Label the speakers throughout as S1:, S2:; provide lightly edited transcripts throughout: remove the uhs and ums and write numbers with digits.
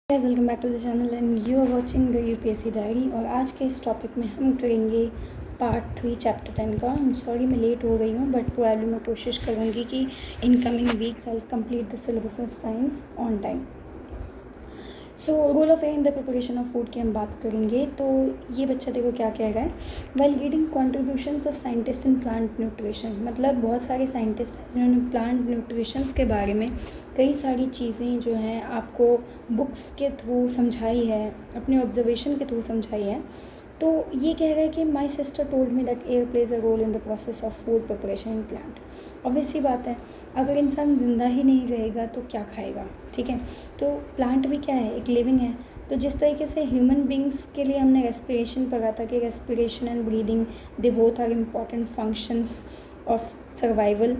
S1: Guys welcome back to the channel and you are watching the UPSC diary. और आज के इस topic में हम करेंगे पार्ट 3 चैप्टर 10 का। सॉरी मैं लेट हो गई हूँ बट प्रोबेबली मैं कोशिश करूँगी कि in coming weeks I complete the syllabus of science on time. So role of air in the preparation of food की हम बात करेंगे। तो ये बच्चा देखो क्या कह रहा है, well reading contributions of scientist in plant nutrition. मतलब बहुत सारे साइंटिस्ट हैं जिन्होंने प्लांट न्यूट्रिशंस के बारे में कई सारी चीज़ें जो हैं आपको बुक्स के थ्रू समझाई है, अपने ऑब्जर्वेशन के थ्रू समझाई है। तो ये कह रहा है कि my sister told me that air plays a role in the process of food preparation in plant. Obvious सी बात है, अगर इंसान ज़िंदा ही नहीं रहेगा तो क्या खाएगा, ठीक है। तो प्लांट भी क्या है, एक लिविंग है। तो जिस तरीके से ह्यूमन बींग्स के लिए हमने रेस्पिरेशन पढ़ा था कि respiration and breathing they both are important functions of survival,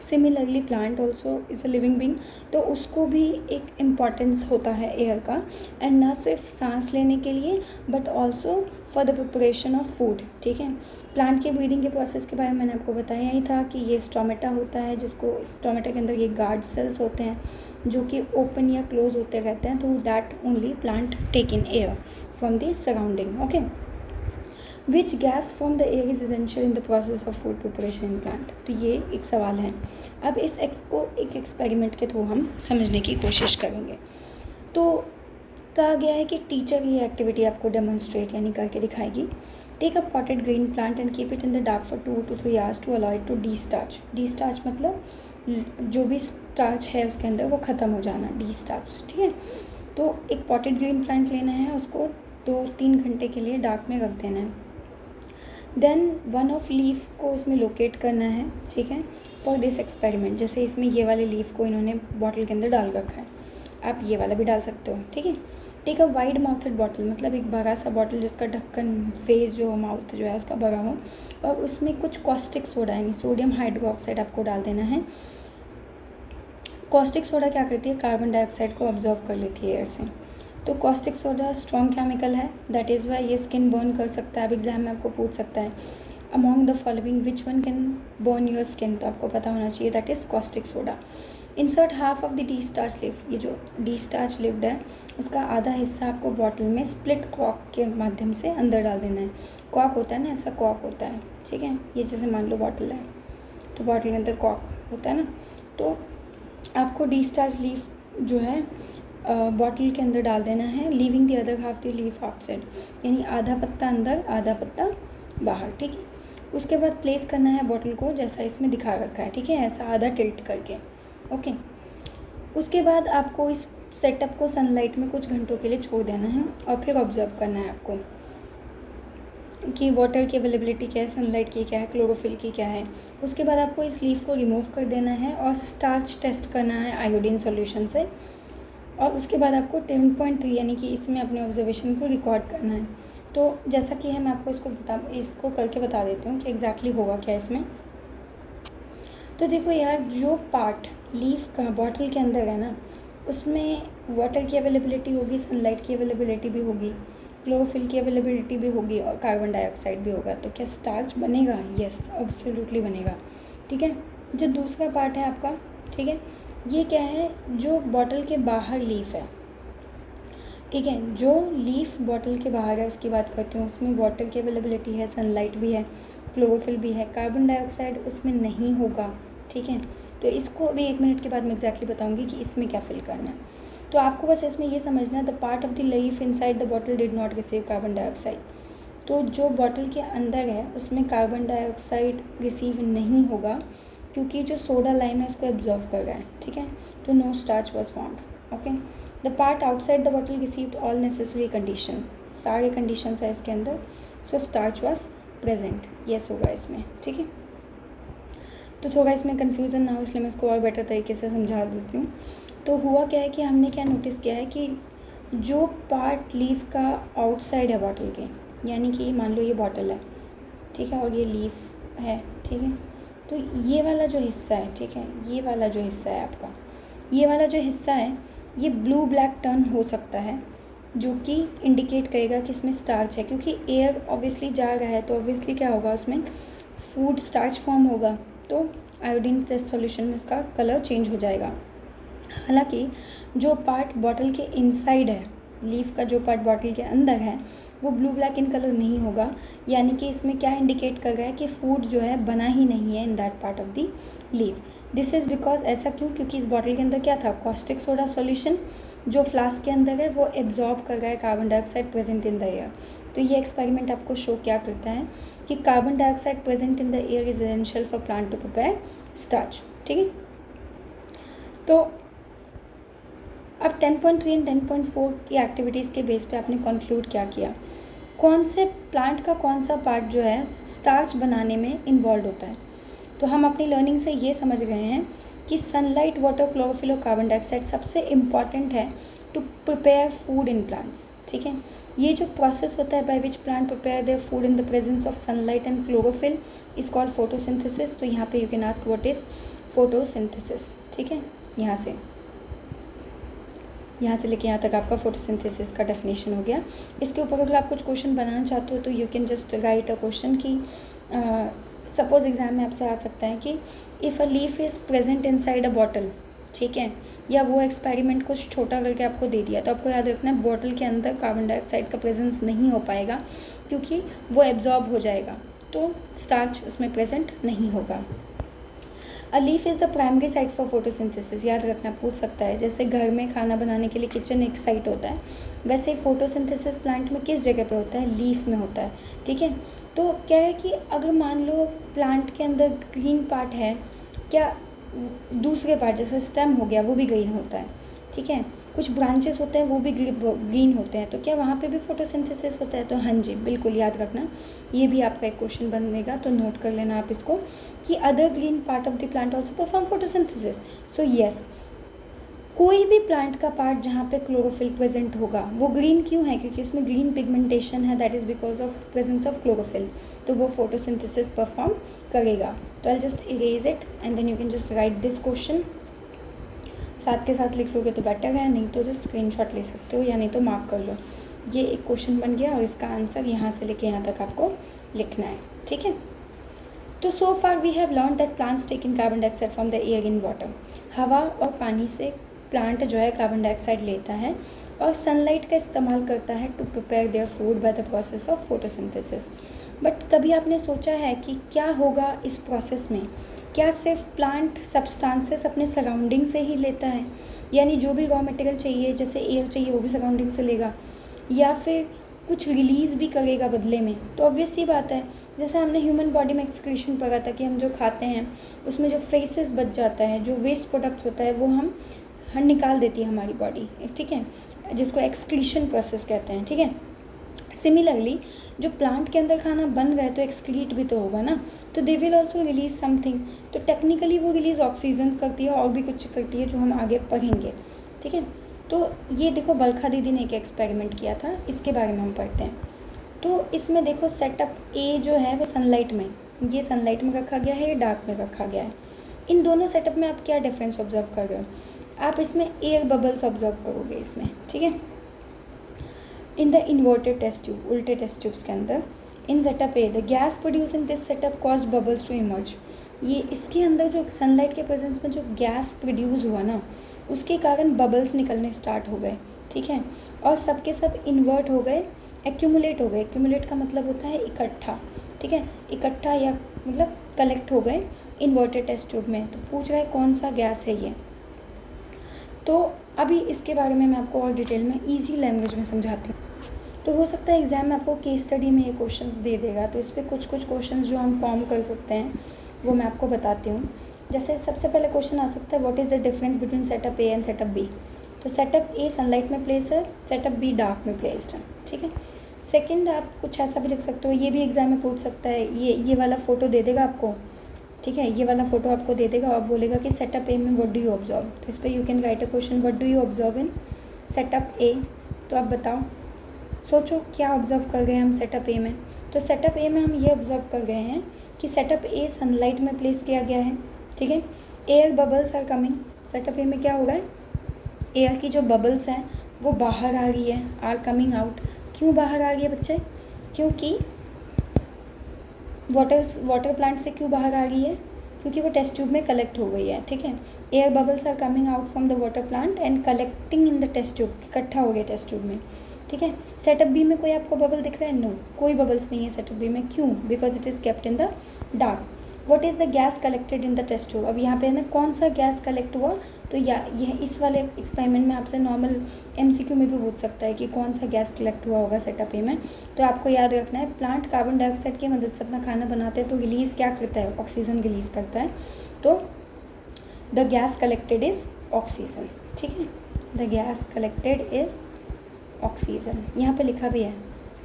S1: similarly plant also is a living being. तो उसको भी एक इम्पॉर्टेंस होता है एयर का, एंड ना सिर्फ सांस लेने के लिए but also for the preparation of food, ठीक है। प्लांट के ब्रीदिंग के प्रोसेस के बारे में मैंने आपको बताया ही था कि ये स्टोमेटा होता है, जिसको स्टोमेटा के अंदर ये गार्ड सेल्स होते हैं जो कि ओपन या क्लोज होते रहते हैं, through that only plant take in air from the surrounding. Okay, which gas from the air is essential in the process of food preparation in plant. तो ये एक सवाल है। अब इस को एक एक्सपेरिमेंट के थ्रू हम समझने की कोशिश करेंगे। तो कहा गया है कि टीचर ये एक्टिविटी आपको डेमोन्स्ट्रेट यानी करके दिखाएगी। Take a potted green plant and keep it in the dark for 2 to 3 hours to allow it to destarch. Destarch मतलब जो भी स्टार्च है उसके अंदर वो ख़त्म हो जाना, डी स्टार्च, ठीक है। तो एक पॉटेड ग्रीन प्लांट लेना है, उसको 2-3 घंटे के लिए डार्क में रख देना है। देन वन ऑफ लीफ को उसमें लोकेट करना है, ठीक है, फॉर दिस एक्सपेरिमेंट। जैसे इसमें ये वाले लीफ को इन्होंने बॉटल के अंदर डाल रखा है, आप ये वाला भी डाल सकते हो, ठीक है। Take a wide mouthed bottle, मतलब एक बड़ा सा बॉटल जिसका ढक्कन फेस जो माउथ जो है उसका बड़ा हो, और उसमें कुछ कॉस्टिक सोडा यानी सोडियम हाइड्रोक्साइड आपको डाल देना है। कॉस्टिक सोडा क्या करती है, कार्बन डाइऑक्साइड को ऑब्जॉर्व कर लेती है एयर से। तो कॉस्टिक सोडा स्ट्रॉन्ग केमिकल है, दैट इज़ वाई ये स्किन बर्न कर सकता है। अब एग्जाम में आपको पूछ सकता है among the following which one can burn your skin, तो आपको पता होना चाहिए that is caustic soda. Insert half of the D starch live, ये जो डी स्टार्च लिव्ड है उसका आधा हिस्सा आपको बॉटल में स्प्लिट कॉर्क के माध्यम से अंदर डाल देना है। कॉर्क होता है ना, ऐसा कॉर्क होता है, ठीक है। ये जैसे मान लो बॉटल है तो बॉटल के अंदर कॉर्क होता है ना, तो आपको डी स्टार्च लीफ जो है बॉटल के अंदर डाल देना है, leaving the other half the leaf outside, यानी आधा पत्ता अंदर आधा पत्ता बाहर, ठीक है। उसके बाद प्लेस करना है बॉटल को जैसा इसमें दिखा रखा है, ठीक है, ऐसा आधा टिल्ट करके, ओके। उसके बाद आपको इस सेटअप को सनलाइट में कुछ घंटों के लिए छोड़ देना है और फिर ऑब्जर्व करना है आपको कि वाटर की अवेलेबिलिटी क्या है, सनलाइट की क्या है, क्लोरोफिल की क्या है। उसके बाद आपको इस लीफ को रिमूव कर देना है और स्टार्च टेस्ट करना है आयोडीन सॉल्यूशन से। और उसके बाद आपको 10.3 यानी कि इसमें अपने ऑब्जर्वेशन को रिकॉर्ड करना है। तो जैसा कि है मैं आपको इसको करके बता देती हूँ कि एग्जैक्टली होगा क्या इसमें। तो देखो यार, जो पार्ट लीफ का बॉटल के अंदर है ना, उसमें वाटर की अवेलेबिलिटी होगी, सनलाइट की अवेलेबिलिटी भी होगी, क्लोरोफिल की अवेलेबिलिटी भी होगी और कार्बन डाइऑक्साइड भी होगा। तो क्या स्टार्च बनेगा? यस, एब्सोल्युटली बनेगा, ठीक है। जो दूसरा पार्ट है आपका, ठीक है, ये क्या है, जो बॉटल के बाहर लीफ है, ठीक है, जो लीफ बॉटल के बाहर है उसकी बात करती हूँ। उसमें वाटर की अवेलेबिलिटी है, सनलाइट भी है, क्लोरोफिल भी है, कार्बन डाइऑक्साइड उसमें नहीं होगा, ठीक है। तो इसको अभी 1 मिनट के बाद मैं एग्जैक्टली बताऊँगी कि इसमें क्या फिल करना है। तो आपको बस इसमें ये समझना है, the part of the leaf inside the bottle did not receive carbon dioxide. तो जो बॉटल के अंदर है उसमें कार्बन डाइऑक्साइड रिसीव नहीं होगा क्योंकि जो सोडा लाइम है उसको एब्जॉर्व कर रहा है, ठीक है। तो no starch was found, okay. The part outside the bottle received all necessary conditions, सारे कंडीशंस है इसके अंदर, so starch was present, yes होगा इसमें, ठीक है। तो थोड़ा इसमें कन्फ्यूज़न ना हो इसलिए मैं इसको और बेटर तरीके से समझा देती हूँ। तो हुआ क्या है कि हमने क्या नोटिस किया है कि जो पार्ट लीफ का आउटसाइड है बॉटल के, यानी कि मान लो ये बॉटल है, ठीक है, और ये लीफ है, ठीक है। तो ये वाला जो हिस्सा है, ठीक है, ये वाला जो हिस्सा है आपका, ये वाला जो हिस्सा है ये ब्लू ब्लैक टर्न हो सकता है, जो कि इंडिकेट करेगा कि इसमें स्टार्च है, क्योंकि एयर ऑब्वियसली जा रहा है तो ऑब्वियसली क्या होगा, उसमें फूड स्टार्च फॉर्म होगा, तो आयोडीन टेस्ट सॉल्यूशन में इसका कलर चेंज हो जाएगा। हालांकि जो पार्ट बॉटल के इनसाइड है, लीफ का जो पार्ट बॉटल के अंदर है, वो ब्लू ब्लैक इन कलर नहीं होगा, यानी कि इसमें क्या इंडिकेट कर रहा है कि फूड जो है बना ही नहीं है in that part of the leaf. This is because, ऐसा क्यों, क्योंकि इस बॉटल के अंदर क्या था, कॉस्टिक सोडा सॉल्यूशन जो फ्लास्क के अंदर है वो एब्जॉर्ब कर रहा है carbon dioxide present in the air. तो ये एक्सपेरिमेंट आपको शो क्या करता है कि carbon dioxide present in the air is essential for plant to prepare starch. ठीक है, तो अब 10.3 एंड 10.4 की एक्टिविटीज़ के बेस पे आपने कंक्लूड क्या किया, कौन से प्लांट का कौन सा पार्ट जो है स्टार्च बनाने में इन्वॉल्व होता है। तो हम अपनी लर्निंग से ये समझ गए हैं कि सनलाइट, वाटर, क्लोरोफिल और कार्बन डाइऑक्साइड सबसे इम्पॉर्टेंट है to prepare food in plants. ठीक है, ये जो प्रोसेस होता है by which plant prepare their food in the presence of sunlight and chlorophyll is called photosynthesis. तो यहाँ पे you can ask what is photosynthesis. ठीक है, यहाँ से लेके यहाँ तक आपका फोटोसिंथेसिस का डेफिनेशन हो गया। इसके ऊपर अगर आप कुछ क्वेश्चन बनाना चाहते हो तो you can just right a question कि सपोज एग्जाम में आपसे आ सकता है कि if a leaf is present inside a bottle, ठीक है, या वो एक्सपेरिमेंट कुछ छोटा करके आपको दे दिया, तो आपको याद रखना है बॉटल के अंदर कार्बन डाइऑक्साइड का प्रेजेंस नहीं हो पाएगा क्योंकि वो एब्जॉर्ब हो जाएगा, तो स्टार्च उसमें प्रेजेंट नहीं होगा। A leaf is the primary site for photosynthesis, याद रखना, पूछ सकता है। जैसे घर में खाना बनाने के लिए किचन एक साइट होता है, वैसे ही फोटोसिंथेसिस प्लांट में किस जगह पे होता है, लीफ में होता है। ठीक है, तो क्या है कि अगर मान लो प्लांट के अंदर ग्रीन पार्ट है, क्या दूसरे पार्ट जैसे स्टेम हो गया वो भी ग्रीन होता है। ठीक है, कुछ ब्रांचेस होते हैं वो भी ग्रीन होते हैं, तो क्या वहाँ पे भी फोटोसिंथेसिस होता है, तो हाँ जी बिल्कुल याद रखना, ये भी आपका एक क्वेश्चन बनेगा, तो नोट कर लेना आप इसको कि other green part of the plant also perform photosynthesis. So yes, कोई भी प्लांट का पार्ट जहाँ पे क्लोरोफिल प्रेजेंट होगा वो ग्रीन क्यों है, क्योंकि उसमें ग्रीन पिगमेंटेशन है, that is because of presence of chlorophyll, तो वो फोटोसिंथेसिस परफॉर्म करेगा। तो I just erase it and then you can just write this question, साथ के साथ लिख लोगे तो बेटर है, नहीं तो जस्ट स्क्रीनशॉट ले सकते हो या नहीं तो मार्क कर लो। ये एक क्वेश्चन बन गया और इसका आंसर यहाँ से लेके यहाँ तक आपको लिखना है। ठीक है, तो so far we have learn that plants take in carbon dioxide from the air in water. हवा और पानी से प्लांट जो है कार्बन डाइऑक्साइड लेता है और सनलाइट का इस्तेमाल करता है to prepare their food by the process of photosynthesis. But कभी आपने सोचा है कि क्या होगा इस प्रोसेस में, क्या सिर्फ प्लांट सब्सटेंसेस अपने सराउंडिंग से ही लेता है, यानी जो भी रॉ मटेरियल चाहिए जैसे एयर चाहिए वो भी सराउंडिंग से लेगा, या फिर कुछ रिलीज़ भी करेगा बदले में। तो ऑब्वियस सी बात है, जैसे हमने ह्यूमन बॉडी में एक्सक्रीशन पढ़ा था कि हम जो खाते हैं उसमें जो फेसेस बच जाता है, जो वेस्ट प्रोडक्ट्स होता है वो हम निकाल देती है हमारी बॉडी। ठीक है, जिसको एक्सक्रीशन प्रोसेस कहते हैं। ठीक है, सिमिलरली जो प्लांट के अंदर खाना बन रहा है तो एक्सक्रीट भी तो होगा ना, तो they will also release something. तो टेक्निकली वो रिलीज ऑक्सीजन करती है और भी कुछ करती है जो हम आगे पढ़ेंगे। ठीक है, तो ये देखो बलखा दीदी ने एक एक्सपेरिमेंट किया था, इसके बारे में हम पढ़ते हैं। तो इसमें देखो सेटअप ए जो है वो सनलाइट में, ये सनलाइट में रखा गया है, ये डार्क में रखा गया है। इन दोनों सेटअप में आप क्या डिफरेंस ऑब्जर्व कर रहे हो, आप इसमें एयर बबल्स ऑब्जर्व करोगे इसमें। ठीक है, in the inverted test tube, उल्टे टेस्ट ट्यूब्स के अंदर, in setup A the gas produce in this setup caused bubbles to emerge. ये इसके अंदर जो सनलाइट के प्रेजेंस में जो गैस प्रोड्यूस हुआ ना, उसके कारण बबल्स निकलने स्टार्ट हो गए। ठीक है, और सबके सब इन्वर्ट हो गए, एक्यूमुलेट हो गए। एक्यूमुलेट का मतलब होता है इकट्ठा। ठीक है, इकट्ठा या मतलब कलेक्ट हो गए इन्वर्टेड टेस्ट ट्यूब में। तो पूछ रहा है कौन सा गैस है ये। तो अभी इसके बारे में मैं आपको और डिटेल में ईजी लैंग्वेज में समझाती हूँ। तो हो सकता है एग्ज़ाम में आपको केस स्टडी में ये क्वेश्चंस दे देगा, तो इस पर कुछ क्वेश्चंस जो हम फॉर्म कर सकते हैं वो मैं आपको बताती हूँ। जैसे सबसे पहले क्वेश्चन आ सकता है what is the difference between setup A and setup B. तो सेटअप ए सनलाइट में प्लेस है, सेटअप बी डार्क में प्लेस्ड है। ठीक है, सेकेंड आप कुछ ऐसा भी लिख सकते हो, ये भी एग्जाम में पूछ सकता है, ये वाला फ़ोटो दे देगा आपको। ठीक है, ये वाला फ़ोटो आपको दे देगा और बोलेगा कि सेटअप ए में व्हाट डू यू ऑब्जर्व। तो इस पर you can write a question what do you observe in setup A. तो आप बताओ, सोचो क्या ऑब्जर्व कर गए हम सेटअप ए में। तो सेटअप ए में हम ये ऑब्जर्व कर गए हैं कि सेटअप ए सनलाइट में प्लेस किया गया है। ठीक है, air bubbles are coming. Setup A में क्या हो रहा है, एयर की जो बबल्स हैं वो बाहर आ रही है, आर कमिंग आउट। क्यों बाहर आ रही है बच्चे, क्योंकि वाटर प्लांट से क्यों बाहर आ रही है, क्योंकि वो टेस्ट ट्यूब में कलेक्ट हो गई है, ठीक है। Air bubbles are coming out from the water plant and collecting in the test tube, इकट्ठा हो गया टेस्ट ट्यूब में, ठीक है। सेटअप बी में कोई आपको बबल दिख रहा है? नो, कोई बबल्स नहीं है सेटअप बी में। क्यों? Because it is kept in the dark. What is the gas collected in the test tube? अब यहाँ पे है ना, कौन सा गैस कलेक्ट हुआ, तो यह इस वाले एक्सपेरिमेंट में आपसे नॉर्मल MCQ में भी पूछ सकता है कि कौन सा गैस कलेक्ट हुआ होगा सेटअप ए में। तो आपको याद रखना है, प्लांट कार्बन डाइऑक्साइड की मदद से अपना खाना बनाते हैं, तो रिलीज़ क्या करता है? ऑक्सीजन रिलीज़ करता है। तो the gas collected is oxygen, ठीक है। The gas collected is oxygen, यहाँ पे लिखा भी है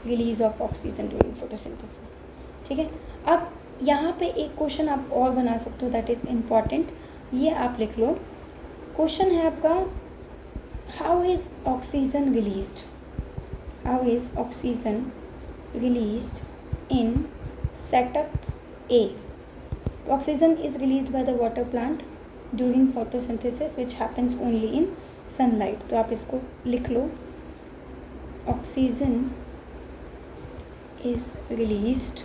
S1: release of oxygen during photosynthesis, ठीक है। अब यहाँ पे एक क्वेश्चन आप और बना सकते हो, दैट इज़ इम्पॉर्टेंट, ये आप लिख लो। क्वेश्चन है आपका, how is oxygen released, how is oxygen released in setup A? Oxygen is released by the water plant during photosynthesis which happens only in sunlight. तो आप इसको लिख लो, oxygen is released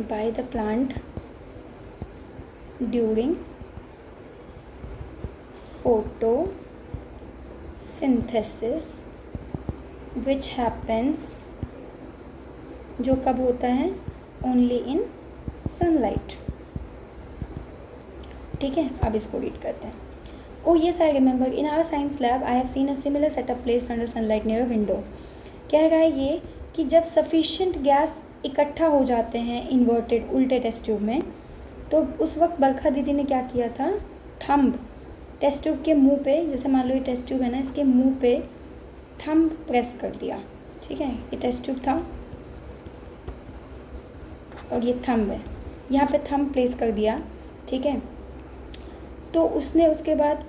S1: by the plant during photosynthesis which happens, जो कब होता है? only in sunlight, ठीक है। अब इसको रीड करते हैं। Oh yes, I remember in our science lab I have seen a similar setup placed under sunlight near a window. कह रहा है ये कि जब सफिशिएंट गैस इकट्ठा हो जाते हैं इन्वर्टेड उल्टे टेस्ट ट्यूब में, तो उस वक्त बरखा दीदी ने क्या किया था? थंब टेस्ट ट्यूब के मुंह पे, जैसे मान लो ये टेस्ट ट्यूब है ना, इसके मुंह पे थंब प्रेस कर दिया, ठीक है। ये टेस्ट ट्यूब था और ये थंब है, यहाँ पे थंब प्लेस कर दिया, ठीक है। तो उसने उसके बाद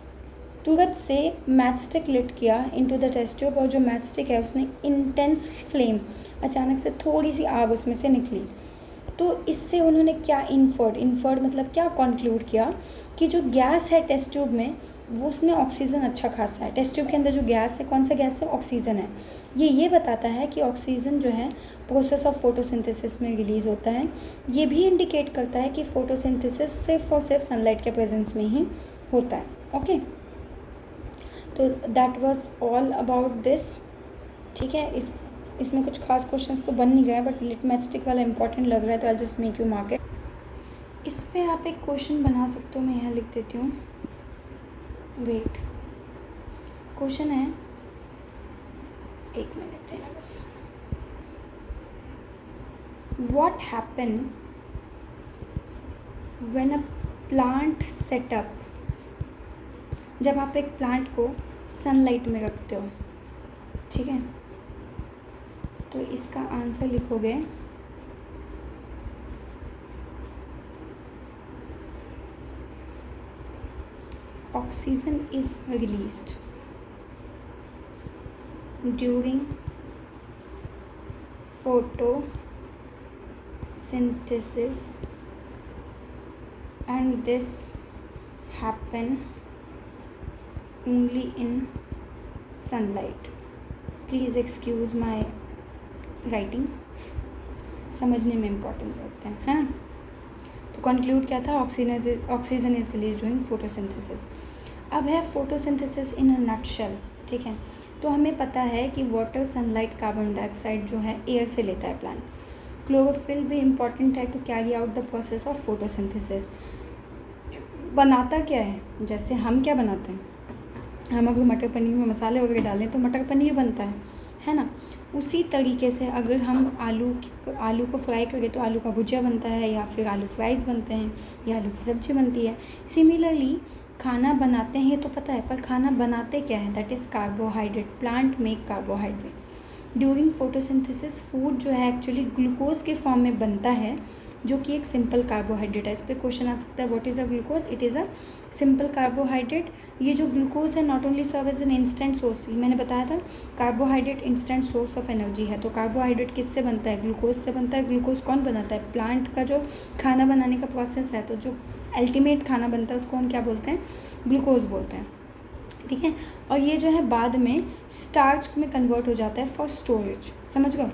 S1: तुरंत से मैच स्टिक लिट किया इनटू द टेस्ट ट्यूब, और जो मैच स्टिक है उसने इंटेंस फ्लेम, अचानक से थोड़ी सी आग उसमें से निकली। तो इससे उन्होंने क्या इन्फर्ड मतलब क्या कंक्लूड किया कि जो गैस है टेस्ट ट्यूब में, वो उसमें ऑक्सीजन अच्छा खासा है। टेस्ट ट्यूब के अंदर जो गैस है, कौन सा गैस है? ऑक्सीजन है। ये बताता है कि ऑक्सीजन जो है प्रोसेस ऑफ फोटोसिंथेसिस में रिलीज़ होता है। ये भी इंडिकेट करता है कि फोटोसिंथेसिस सिर्फ और सिर्फ सनलाइट के प्रेजेंस में ही होता है। ओके, तो that was all about this, ठीक है। इसमें कुछ खास क्वेश्चंस तो बन नहीं गए, बट लिट मैचस्टिक वाला इंपॉर्टेंट लग रहा है, तो I just make you mark it. इस पर आप एक क्वेश्चन बना सकते हो, मैं यहाँ लिख देती हूँ, वेट। क्वेश्चन है, एक मिनट देना बस। What happen when a plant setup, जब आप एक प्लांट को सनलाइट में रखते हो, ठीक है, तो इसका आंसर लिखोगे oxygen is released during photosynthesis and this happen only in sunlight. Please excuse my writing, समझने में इम्पोर्टेंस रखते हैं, है ना। तो कंक्लूड क्या था? Oxygen is release during photosynthesis. अब है फोटोसिंथेसिस इन अ नटशेल, ठीक है। तो हमें पता है कि वाटर, सनलाइट, कार्बन डाइऑक्साइड जो है एयर से लेता है प्लांट। क्लोरोफिल भी इम्पॉर्टेंट है to carry out the process of photosynthesis. बनाता क्या है? जैसे हम क्या बनाते हैं, हम अगर मटर पनीर में मसाले वगैरह डालें तो मटर पनीर बनता है ना। उसी तरीके से अगर हम आलू को फ्राई करें तो आलू का भुजिया बनता है, या फिर आलू फ्राइज़ बनते हैं, या आलू की सब्ज़ी बनती है। सिमिलरली खाना बनाते हैं तो पता है, पर खाना बनाते क्या है? That is carbohydrate. Plant make carbohydrate. During photosynthesis food जो है एक्चुअली ग्लूकोज के फॉर्म में बनता है, जो कि एक सिंपल कार्बोहाइड्रेट है। इस पर क्वेश्चन आ सकता है, what is a glucose? It is a simple carbohydrate. ये जो ग्लूकोज है not only serve as an instant source, मैंने बताया था carbohydrate instant source of energy है। तो कार्बोहाइड्रेट किससे बनता है? ग्लूकोज से बनता है। ग्लूकोज कौन बनाता है? प्लांट का जो खाना बनाने का प्रोसेस है, तो जो अल्टीमेट खाना बनता है उसको हम क्या बोलते हैं? ग्लूकोज बोलते हैं, ठीक है। और ये जो है बाद में स्टार्च में कन्वर्ट हो जाता है फॉर स्टोरेज, समझ गए।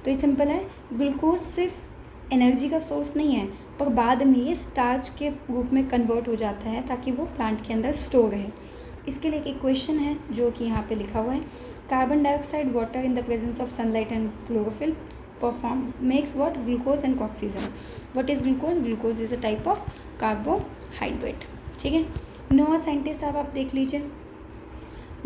S1: तो ये सिंपल है, ग्लूकोज सिर्फ एनर्जी का सोर्स नहीं है, पर बाद में ये स्टार्च के रूप में कन्वर्ट हो जाता है ताकि वो प्लांट के अंदर स्टोर रहे। इसके लिए एक इक्वेशन है जो कि यहाँ पे लिखा हुआ है, carbon dioxide water in the presence of sunlight and chlorophyll perform makes what glucose and oxygen. What is glucose? Glucose is a type of carbohydrate. ठीक है, 9 साइंटिस्ट आप देख लीजिए।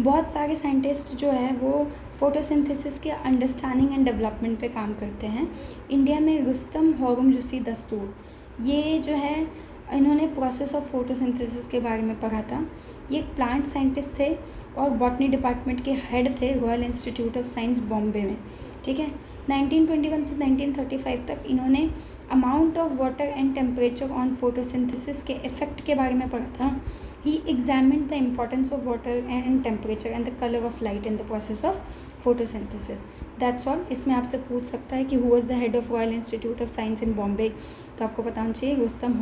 S1: बहुत सारे साइंटिस्ट जो है वो फोटोसिंथेसिस के अंडरस्टैंडिंग एंड डेवलपमेंट पे काम करते हैं। इंडिया में रुस्तम होरमुज़ी दस्तूर, ये जो है इन्होंने प्रोसेस ऑफ फोटोसिंथेसिस के बारे में पढ़ा था। ये एक प्लांट साइंटिस्ट थे और बॉटनी डिपार्टमेंट के हेड थे Royal Institute of Science Bombay में। ठीक है, 1921 से 1935 तक इन्होंने amount of water and temperature on photosynthesis के इफेक्ट के बारे में पढ़ा था। He examined the importance of water and temperature and the colour of light in the process of photosynthesis. That's all. इसमें आपसे पूछ सकता है कि who was the head of Royal Institute of science इन बॉम्बे, तो आपको पता होना चाहिए रुस्तम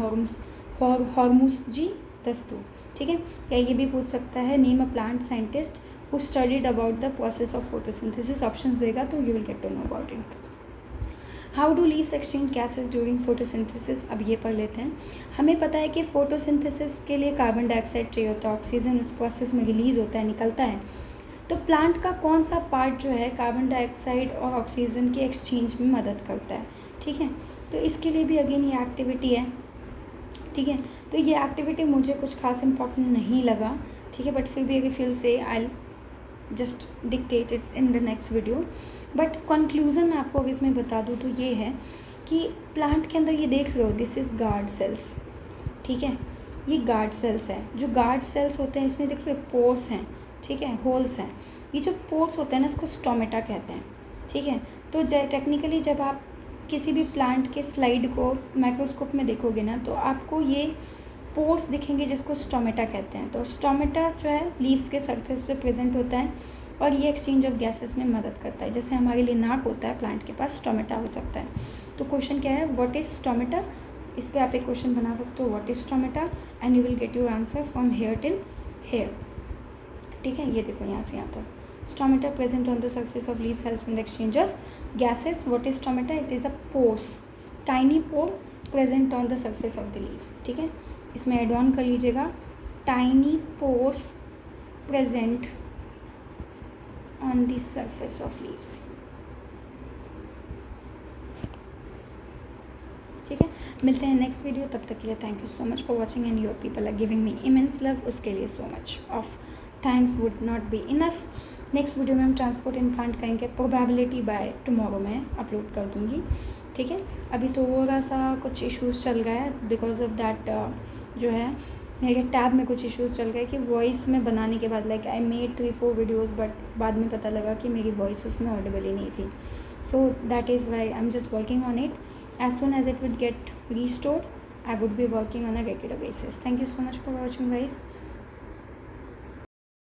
S1: होरमुज़ी दस्तूर। ठीक है, या ये भी पूछ सकता है name a plant scientist who studied about the process of photosynthesis. Options देगा तो you will get to know about it. How do leaves exchange gases during photosynthesis? अब ये पढ़ लेते हैं। हमें पता है कि फोटोसिंथेसिस के लिए कार्बन डाइऑक्साइड चाहिए होता है, ऑक्सीजन उस प्रोसेस में रिलीज़ होता है, निकलता है। तो प्लांट का कौन सा पार्ट जो है कार्बन डाइऑक्साइड और ऑक्सीजन के एक्सचेंज में मदद करता है? ठीक है, तो इसके लिए भी अगेन ये एक्टिविटी है। ठीक है, तो ये एक्टिविटी मुझे कुछ खास इंपॉर्टेंट नहीं लगा। ठीक है, बट फिर भी अगर फील से I just dictate it in the next video. But conclusion मैं आपको अगर इसमें बता दूँ तो ये है कि प्लांट के अंदर ये देख रहे हो, दिस इज़ गार्ड सेल्स। ठीक है, ये गार्ड सेल्स है। जो गार्ड सेल्स होते हैं इसमें देख रहे हो पोर्स हैं, ठीक है, होल्स हैं। ये जो पोर्स होते हैं ना, इसको स्टोमेटा कहते हैं। ठीक है, तो टेक्निकली जब आप किसी भी प्लांट के स्लाइड को माइक्रोस्कोप में देखोगे ना, तो आपको ये पोर्स दिखेंगे जिसको स्टोमेटा कहते हैं। तो स्टोमेटा जो है लीव्स के सरफेस पे प्रेजेंट होता है और ये एक्सचेंज ऑफ गैसेस में मदद करता है। जैसे हमारे लिए नाक होता है, प्लांट के पास स्टोमेटा हो सकता है। तो क्वेश्चन क्या है, व्हाट इज़ स्टोमेटा? इस पर आप एक क्वेश्चन बना सकते हो, what is stomata, and you will get your answer from here till here. ठीक है, ये देखो यहाँ से यहाँ तक। Stomata present on the surface of leaves helps in the exchange of gases. What is stomata? It is a pores, tiny pore present on the surface of the leaf. ठीक है, इसमें एड ऑन कर लीजिएगा, tiny pores present on the surface of leaves. ठीक है, मिलते हैं next video. तब तक के लिए thank you so much for watching and your people are giving me immense love. उसके लिए so much of thanks would not be enough. Next video में हम ट्रांसपोर्ट इन प्लांट करेंगे, प्रोबेबिलिटी बाय टुमारो मैं अपलोड कर दूँगी। ठीक है, अभी तो थोड़ा सा कुछ इश्यूज़ चल रहा है बिकॉज ऑफ दैट जो है मेरे टैब में कुछ इश्यूज़ चल रहे हैं कि वॉइस में बनाने के बाद like I made 3-4 videos, but बाद में पता लगा कि मेरी वॉइस उसमें ऑडिबल ही नहीं थी। So that is why I am just working on it. As soon as it will get restored, I would be working on a regular basis. Thank you so much for watching, guys.